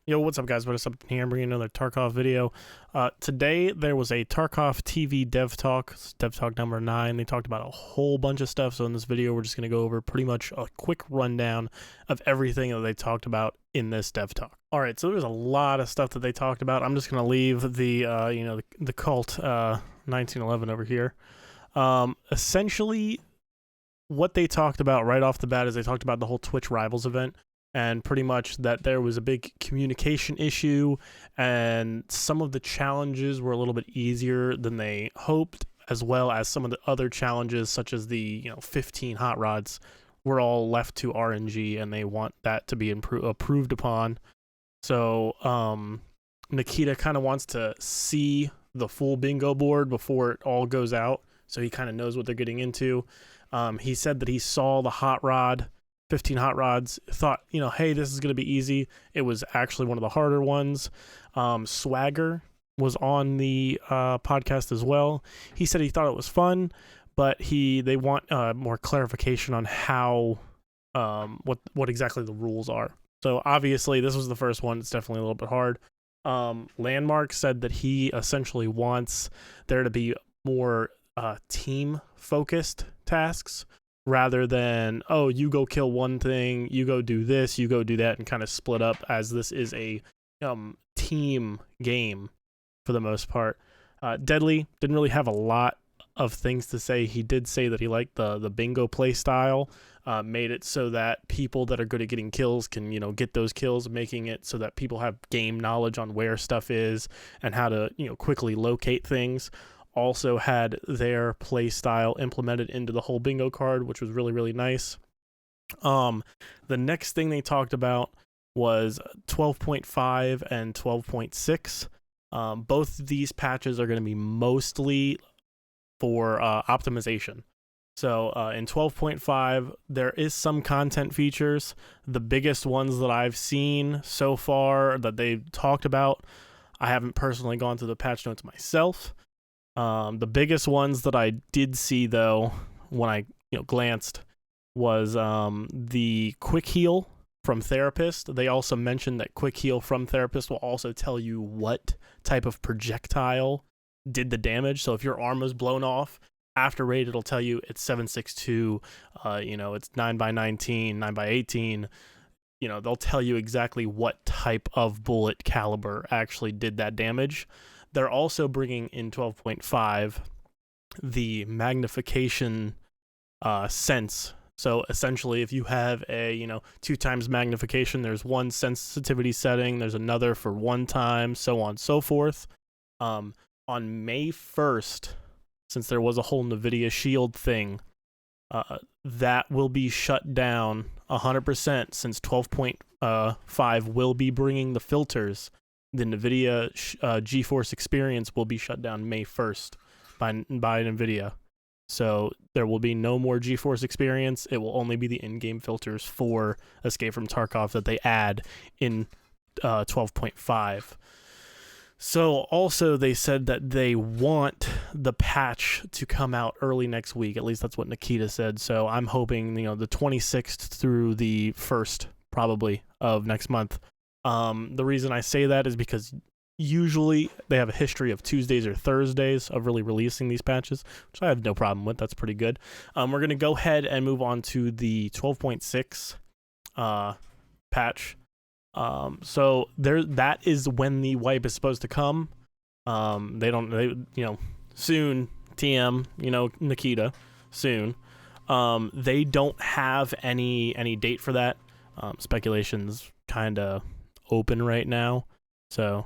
Yo, what's up, guys? What is up here? I'm bringing another Tarkov video. Today, there was a TarkovTV Dev Talk number 9. They talked about a whole bunch of stuff, so in this video, we're just going to go over pretty much a quick rundown of everything that they talked about in this Dev Talk. All right, so there's a lot of stuff that they talked about. I'm just going to leave the cult 1911 over here. Essentially, what they talked about right off the bat is they talked about the whole Twitch Rivals event. And pretty much that there was a big communication issue and some of the challenges were a little bit easier than they hoped, as well as some of the other challenges, such as the 15 hot rods, were all left to RNG, and they want that to be approved upon. So Nikita kind of wants to see the full bingo board before it all goes out, so he kind of knows what they're getting into. He said that he saw the hot rod, 15 hot rods, thought, hey, this is going to be easy. It was actually one of the harder ones. Swagger was on the podcast as well. He said he thought it was fun, but they want more clarification on how, what exactly the rules are. So obviously this was the first one. It's definitely a little bit hard. Landmark said that he essentially wants there to be more team-focused tasks, rather than, oh, you go kill one thing, you go do this, you go do that, and kind of split up, as this is a team game for the most part. Deadly didn't really have a lot of things to say. He did say that he liked the bingo play style, made it so that people that are good at getting kills can, get those kills, making it so that people have game knowledge on where stuff is and how to, quickly locate things. Also had their play style implemented into the whole bingo card, which was really, really nice. The next thing they talked about was 12.5 and 12.6. Both of these patches are going to be mostly for optimization. So in 12.5, there is some content features. The biggest ones that I've seen so far that they've talked about, I haven't personally gone through the patch notes myself. The biggest ones that I did see, though, when I glanced, was the quick heal from Therapist. They also mentioned that quick heal from Therapist will also tell you what type of projectile did the damage. So if your arm was blown off after raid, it'll tell you it's 7.62, it's 9x19, 9x18. They'll tell you exactly what type of bullet caliber actually did that damage. They're also bringing in 12.5 the magnification sense. So essentially, if you have a 2 times magnification, there's one sensitivity setting, there's another for 1 time, so on and so forth. On May 1st, since there was a whole NVIDIA Shield thing, that will be shut down 100%, since 12.5 will be bringing the filters. The NVIDIA GeForce Experience will be shut down May 1st by NVIDIA. So there will be no more GeForce Experience. It will only be the in-game filters for Escape from Tarkov that they add in 12.5. So also they said that they want the patch to come out early next week. At least that's what Nikita said. So I'm hoping, the 26th through the 1st, probably, of next month. The reason I say that is because usually they have a history of Tuesdays or Thursdays of really releasing these patches, which I have no problem with. That's pretty good. We're going to go ahead and move on to the 12.6 patch. So that is when the wipe is supposed to come. Soon, TM, Nikita, soon. They don't have any date for that. Speculation's kind of open right now, so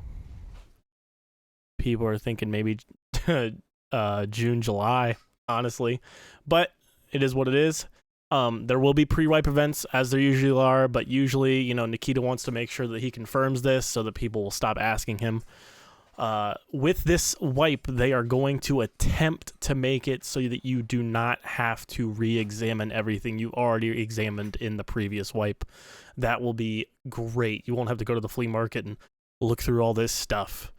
people are thinking maybe June, July, honestly, but it is what it is. There will be pre-wipe events, as there usually are, but usually, Nikita wants to make sure that he confirms this so that people will stop asking him. With this wipe, they are going to attempt to make it so that you do not have to re-examine everything you already examined in the previous wipe. That will be great. You won't have to go to the flea market and look through all this stuff.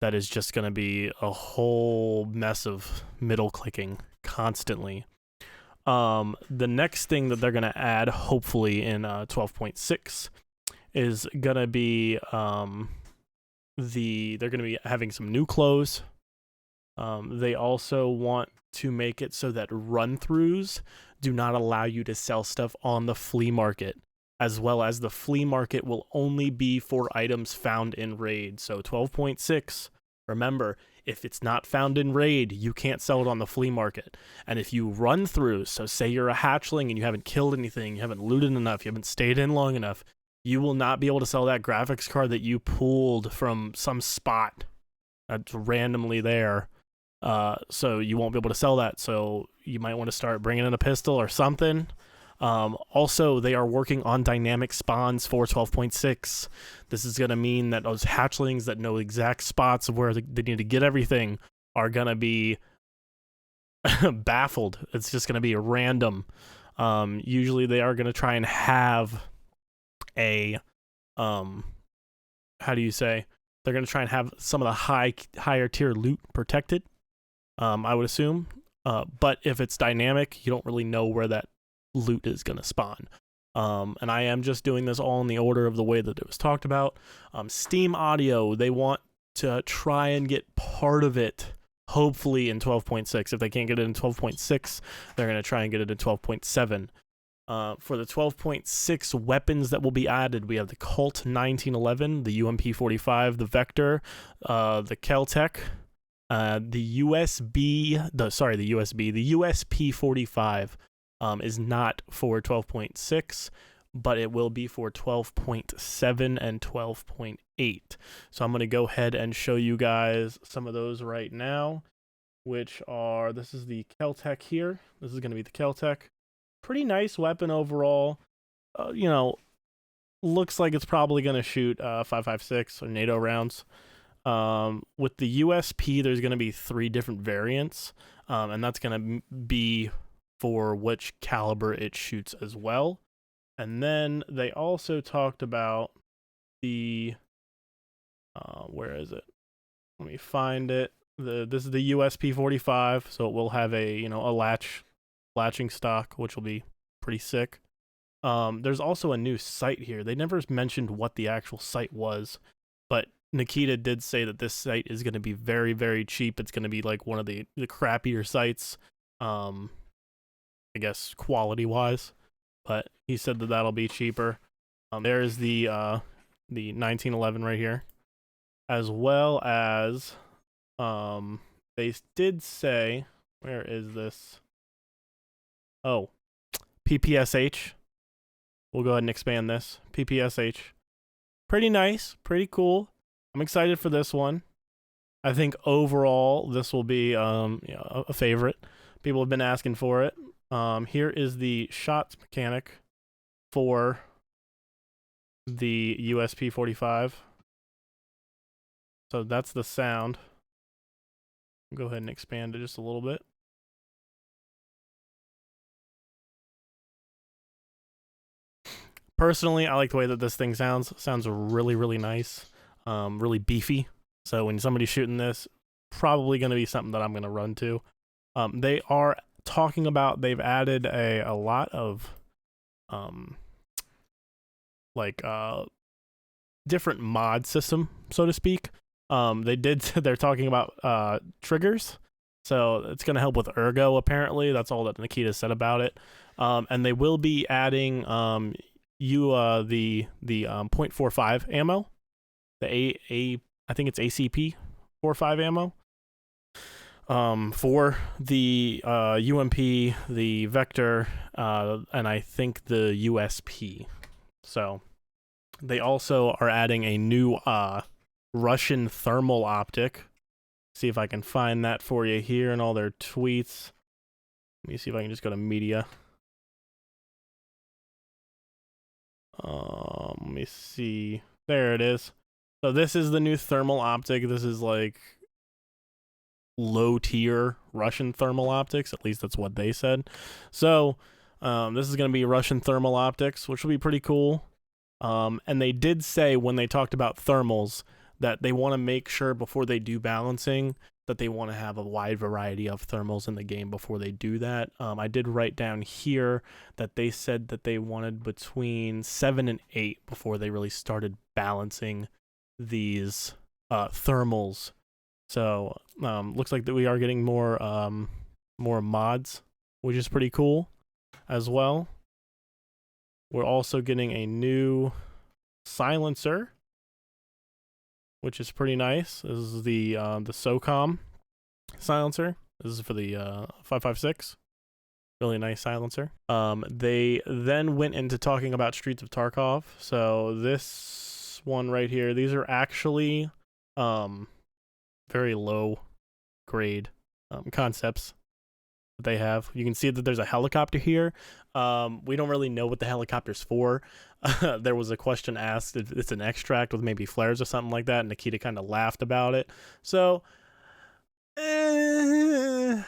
That is just going to be a whole mess of middle clicking constantly. The next thing that they're going to add, hopefully in 12.6, is gonna be they're gonna be having some new clothes. They also want to make it so that run-throughs do not allow you to sell stuff on the flea market, as well as the flea market will only be for items found in raid. So 12.6, remember, if it's not found in raid, you can't sell it on the flea market. And if you run through, so say you're a hatchling and you haven't killed anything, you haven't looted enough, you haven't stayed in long enough, you will not be able to sell that graphics card that you pulled from some spot that's randomly there. So you won't be able to sell that. So you might want to start bringing in a pistol or something. Also, they are working on dynamic spawns for 12.6. This is going to mean that those hatchlings that know exact spots of where they need to get everything are going to be baffled. It's just going to be random. Usually they are going to try and have a, how do you say? They're going to try and have some of the higher tier loot protected, I would assume. But if it's dynamic, you don't really know where that loot is going to spawn. And I am just doing this all in the order of the way that it was talked about. Steam Audio, they want to try and get part of it, hopefully, in 12.6. If they can't get it in 12.6, they're going to try and get it in 12.7. For the 12.6 weapons that will be added, we have the Colt 1911, the UMP45, the Vector, the Keltec, the USP45 is not for 12.6, but it will be for 12.7 and 12.8. So I'm going to go ahead and show you guys some of those right now, which are, this is the Keltec here. This is going to be the Keltec. Pretty nice weapon overall. You know, looks like it's probably going to shoot 5.56 or NATO rounds. With the USP, there's going to be 3 different variants, and that's going to be for which caliber it shoots as well. And then they also talked about the where is it? Let me find it. This is the USP45, so it will have a latching stock, which will be pretty sick. There's also a new sight here. They never mentioned what the actual sight was, but Nikita did say that this sight is going to be very, very cheap. It's going to be like one of the crappier sights, I guess quality wise, but he said that that'll be cheaper. There's the 1911 right here, as well as they did say, where is this? Oh, PPSH. We'll go ahead and expand this. PPSH. Pretty nice, pretty cool. I'm excited for this one. I think overall this will be a favorite. People have been asking for it. Here is the shots mechanic for the USP45. So that's the sound. Go ahead and expand it just a little bit. Personally, I like the way that this thing sounds. Sounds really, really nice. Really beefy. So when somebody's shooting this, probably going to be something that I'm going to run to. They are talking about, they've added a lot of different mod system, so to speak. They're talking about triggers, so it's going to help with ergo, apparently. That's all that Nikita said about it. And they will be adding the .45 ammo, the I think it's ACP 45 ammo, for the UMP, the Vector, and I think the USP. So they also are adding a new Russian thermal optic. See if I can find that for you here in all their tweets. Let me see if I can just go to media. Let me see. There it is. So this is the new thermal optic. This is like low tier Russian thermal optics. At least that's what they said. So this is going to be Russian thermal optics, which will be pretty cool. And they did say when they talked about thermals that they want to make sure before they do balancing that they want to have a wide variety of thermals in the game before they do that. I did write down here that they said that they wanted between 7 and 8 before they really started balancing these thermals. So looks like that we are getting more mods, which is pretty cool as well. We're also getting a new silencer, which is pretty nice. This is the SOCOM silencer. This is for the 5.56. Really nice silencer. They then went into talking about Streets of Tarkov. So this one right here, these are actually very low grade concepts that they have. You can see that there's a helicopter here. We don't really know what the helicopter's for. There was a question asked if it's an extract with maybe flares or something like that, and Nikita kind of laughed about it. So I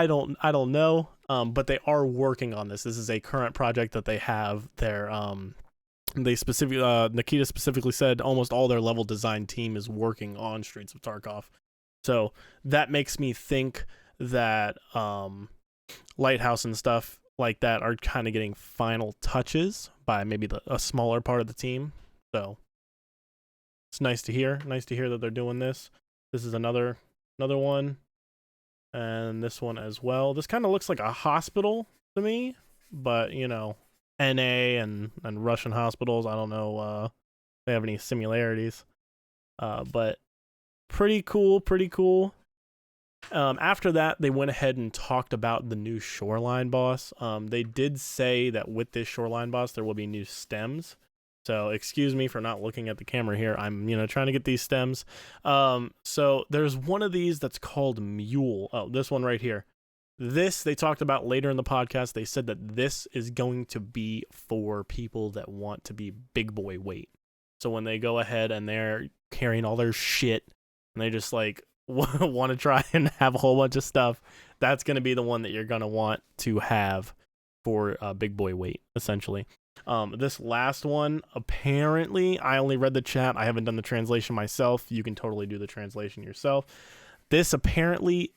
don't know. But they are working on this. This is a current project that they have. Nikita specifically said almost all their level design team is working on Streets of Tarkov. So that makes me think that Lighthouse and stuff like that are kind of getting final touches by maybe a smaller part of the team. So it's nice to hear. Nice to hear that they're doing this. This is another one. And this one as well. This kind of looks like a hospital to me, but you know, NA and Russian hospitals, I don't know if they have any similarities. But pretty cool. After that, they went ahead and talked about the new Shoreline boss. They did say that with this Shoreline boss, there will be new stems. So excuse me for not looking at the camera here. I'm, trying to get these stems. So there's one of these that's called Mule. Oh, this one right here. This they talked about later in the podcast. They said that this is going to be for people that want to be big boy weight. So when they go ahead and they're carrying all their shit and they just like want to try and have a whole bunch of stuff, that's going to be the one that you're going to want to have for big boy weight, essentially. This last one, apparently, I only read the chat. I haven't done the translation myself. You can totally do the translation yourself. This apparently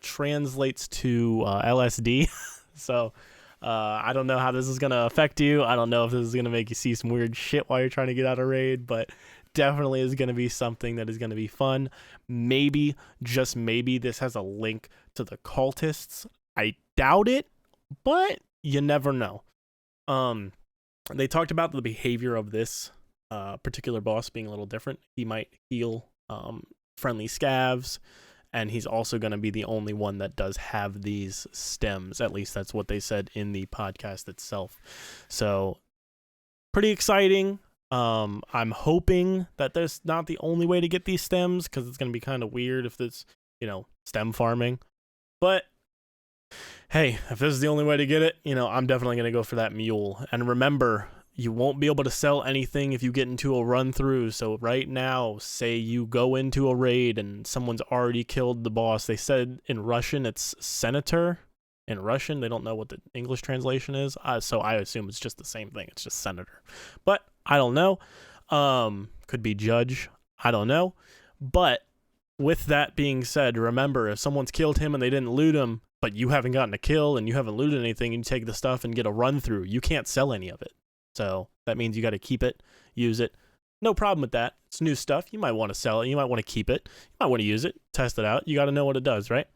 translates to LSD. So I don't know how this is going to affect you. I don't know if this is going to make you see some weird shit while you're trying to get out of raid, but definitely is going to be something that is going to be fun. Maybe, just maybe, this has a link to the cultists. I doubt it, but you never know. They talked about the behavior of this particular boss being a little different. He might heal friendly scavs, and he's also going to be the only one that does have these stems. At least that's what they said in the podcast itself. So pretty exciting. I'm hoping that there's not the only way to get these stems, because it's going to be kind of weird if it's, stem farming. But hey, if this is the only way to get it, I'm definitely going to go for that mule. And remember, you won't be able to sell anything if you get into a run through. So right now, say you go into a raid and someone's already killed the boss. They said in Russian it's senator. In Russian, they don't know what the English translation is. So I assume it's just the same thing. It's just senator. But I don't know. Could be judge. I don't know. But with that being said, remember, if someone's killed him and they didn't loot him, but you haven't gotten a kill and you haven't looted anything, and you take the stuff and get a run through, you can't sell any of it. So that means you got to keep it, use it. No problem with that. It's new stuff. You might want to sell it. You might want to keep it. You might want to use it, test it out. You got to know what it does, right?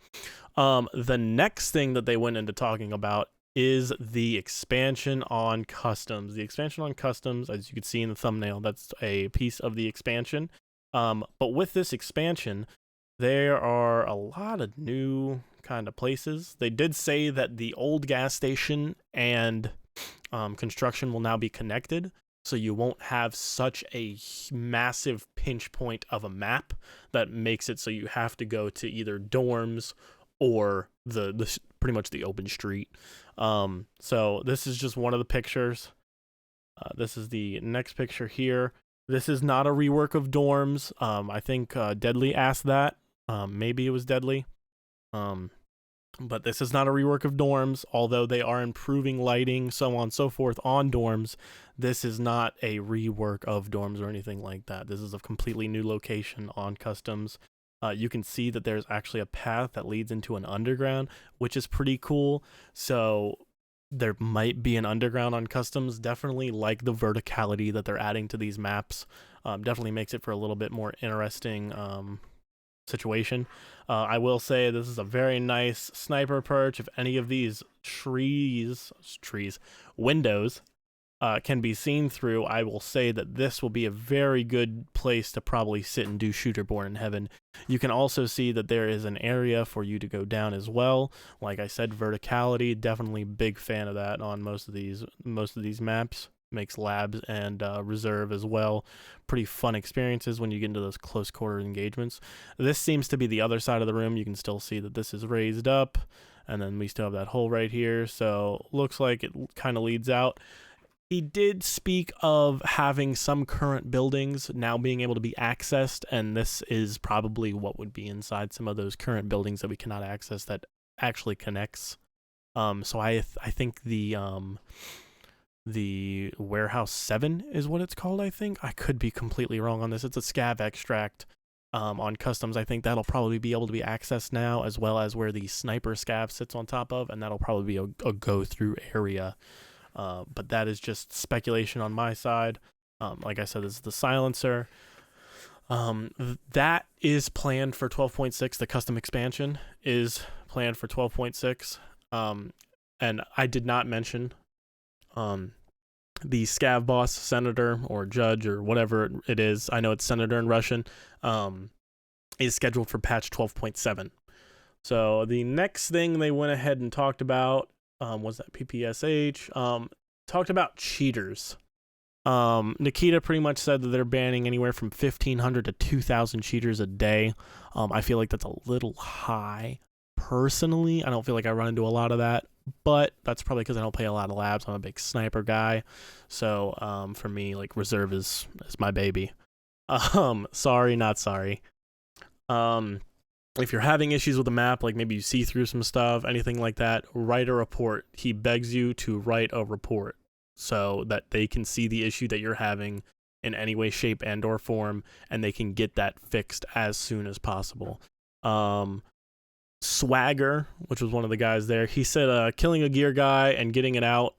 The next thing that they went into talking about is the expansion on customs. The expansion on customs, as you can see in the thumbnail, that's a piece of the expansion. But with this expansion, there are a lot of new kind of places. They did say that the old gas station and construction will now be connected, so you won't have such a massive pinch point of a map that makes it so you have to go to either dorms or the pretty much the open street. So this is just one of the pictures. This is the next picture here. This is not a rework of dorms. I think Deadly asked that. Maybe it was Deadly. But this is not a rework of dorms, although they are improving lighting, so on and so forth on dorms. This is not a rework of dorms or anything like that. This is a completely new location on customs. You can see that there's actually a path that leads into an underground, which is pretty cool. So there might be an underground on customs. Definitely like the verticality that they're adding to these maps. Definitely makes it for a little bit more interesting situation. I will say this is a very nice sniper perch. If any of these windows can be seen through, I will say that this will be a very good place to probably sit and do Shooter Born in Heaven. You can also see that there is an area for you to go down as well. Like I said, verticality, definitely big fan of that on most of these maps. Makes labs and reserve as well pretty fun experiences when you get into those close quarter engagements. This seems to be the other side of the room. You can still see that this is raised up, and then we still have that hole right here, so looks like it kind of leads out. He did speak of having some current buildings now being able to be accessed, and this is probably what would be inside some of those current buildings that we cannot access that actually connects. So I think the Warehouse 7 is what it's called, I think. I could be completely wrong on this. It's a scav extract on customs. I think that'll probably be able to be accessed now, as well as where the sniper scav sits on top of, and that'll probably be a go-through area. But that is just speculation on my side. Like I said, this is the silencer. That is planned for 12.6. The custom expansion is planned for 12.6. And I did not mention the scav boss, senator, or judge, or whatever it is. I know it's senator in Russian. Is scheduled for patch 12.7. So the next thing they went ahead and talked about was that PPSH. Talked about cheaters. Nikita pretty much said that they're banning anywhere from 1,500 to 2,000 cheaters a day. I feel like that's a little high. Personally, I don't feel like I run into a lot of that, but that's probably because I don't play a lot of labs. I'm a big sniper guy, so for me, like, reserve is my baby. Sorry, not sorry. If you're having issues with the map, like maybe you see through some stuff, anything like that, write a report. He begs you to write a report so that they can see the issue that you're having in any way, shape, and or form, and they can get that fixed as soon as possible. Swagger, which was one of the guys there, he said killing a gear guy and getting it out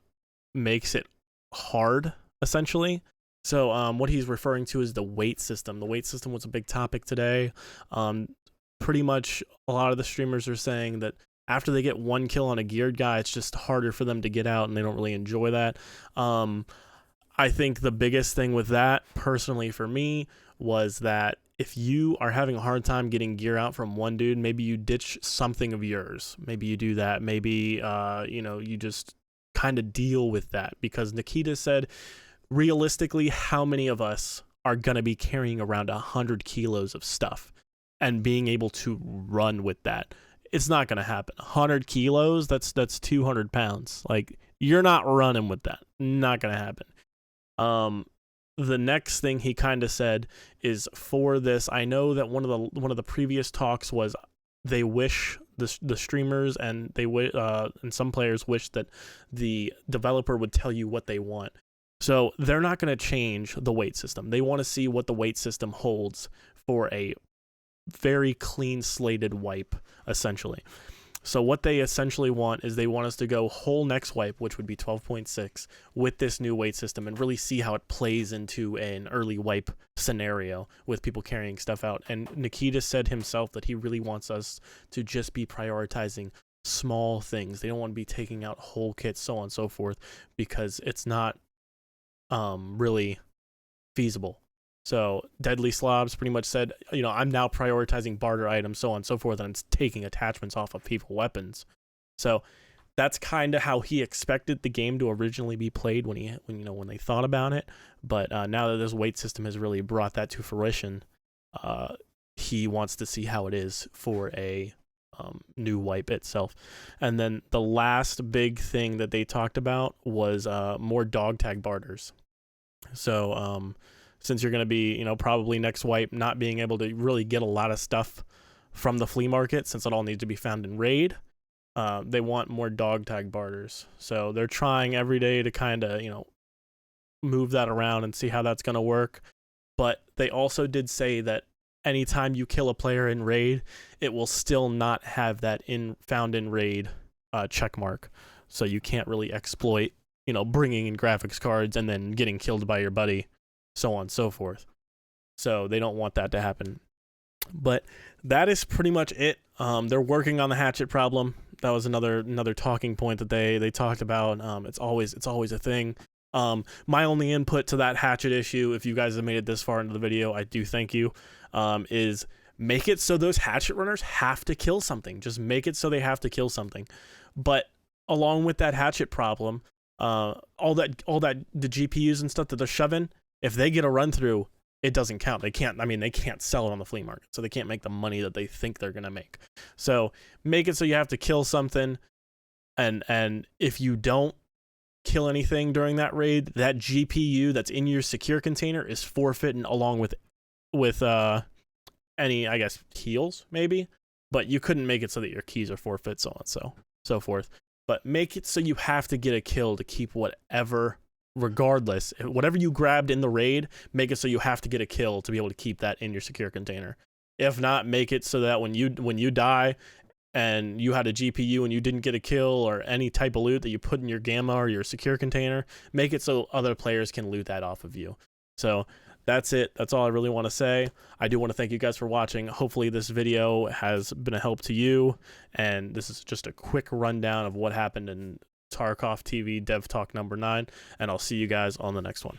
makes it hard, essentially. So what he's referring to is the weight system. The weight system was a big topic today. Pretty much a lot of the streamers are saying that after they get one kill on a geared guy, it's just harder for them to get out, and they don't really enjoy that. I think the biggest thing with that, personally for me, was that if you are having a hard time getting gear out from one dude, maybe you ditch something of yours. Maybe you do that. Maybe, you just kind of deal with that. Because Nikita said, realistically, how many of us are going to be carrying around 100 kilos of stuff and being able to run with that? It's not going to happen. 100 kilos, that's 200 pounds. Like, you're not running with that. Not going to happen. The next thing he kind of said is, for this, I know that one of the previous talks was they wish the streamers and and some players wish that the developer would tell you what they want. So they're not going to change the weight system. They want to see what the weight system holds for a very clean slated wipe, essentially. So what they essentially want is they want us to go whole next wipe, which would be 12.6, with this new weight system and really see how it plays into an early wipe scenario with people carrying stuff out. And Nikita said himself that he really wants us to just be prioritizing small things. They don't want to be taking out whole kits, so on and so forth, because it's not really feasible. So Deadly Slobs pretty much said, I'm now prioritizing barter items, so on and so forth, and I'm taking attachments off of people weapons. So that's kind of how he expected the game to originally be played when they thought about it. But now that this weight system has really brought that to fruition, he wants to see how it is for a new wipe itself. And then the last big thing that they talked about was more dog tag barters. So since you're going to be, probably next wipe not being able to really get a lot of stuff from the flea market, since it all needs to be found in raid, they want more dog tag barters. So they're trying every day to kind of, move that around and see how that's going to work. But they also did say that anytime you kill a player in raid, it will still not have that found in raid check mark. So you can't really exploit, you know, bringing in graphics cards and then getting killed by your buddy, so on and so forth. So they don't want that to happen. But that is pretty much it. They're working on the hatchet problem. That was another talking point that they talked about. It's always a thing. My only input to that hatchet issue, if you guys have made it this far into the video, I do thank you, is make it so those hatchet runners have to kill something. Just make it so they have to kill something. But along with that hatchet problem, all that the GPUs and stuff that they're shoving, if they get a run through, it doesn't count. They can't sell it on the flea market, so they can't make the money that they think they're gonna make. So make it so you have to kill something, and if you don't kill anything during that raid, that GPU that's in your secure container is forfeited along with any, I guess, heals maybe, but you couldn't make it so that your keys are forfeit, so on and so forth. But make it so you have to get a kill to keep whatever, regardless, whatever you grabbed in the raid, make it so you have to get a kill to be able to keep that in your secure container. If not, make it so that when you die and you had a GPU and you didn't get a kill or any type of loot that you put in your gamma or your secure container, make it so other players can loot that off of you. So that's it. That's all I really want to say. I do want to thank you guys for watching. Hopefully this video has been a help to you, and this is just a quick rundown of what happened in TarkovTV Dev Talk number 9, and I'll see you guys on the next one.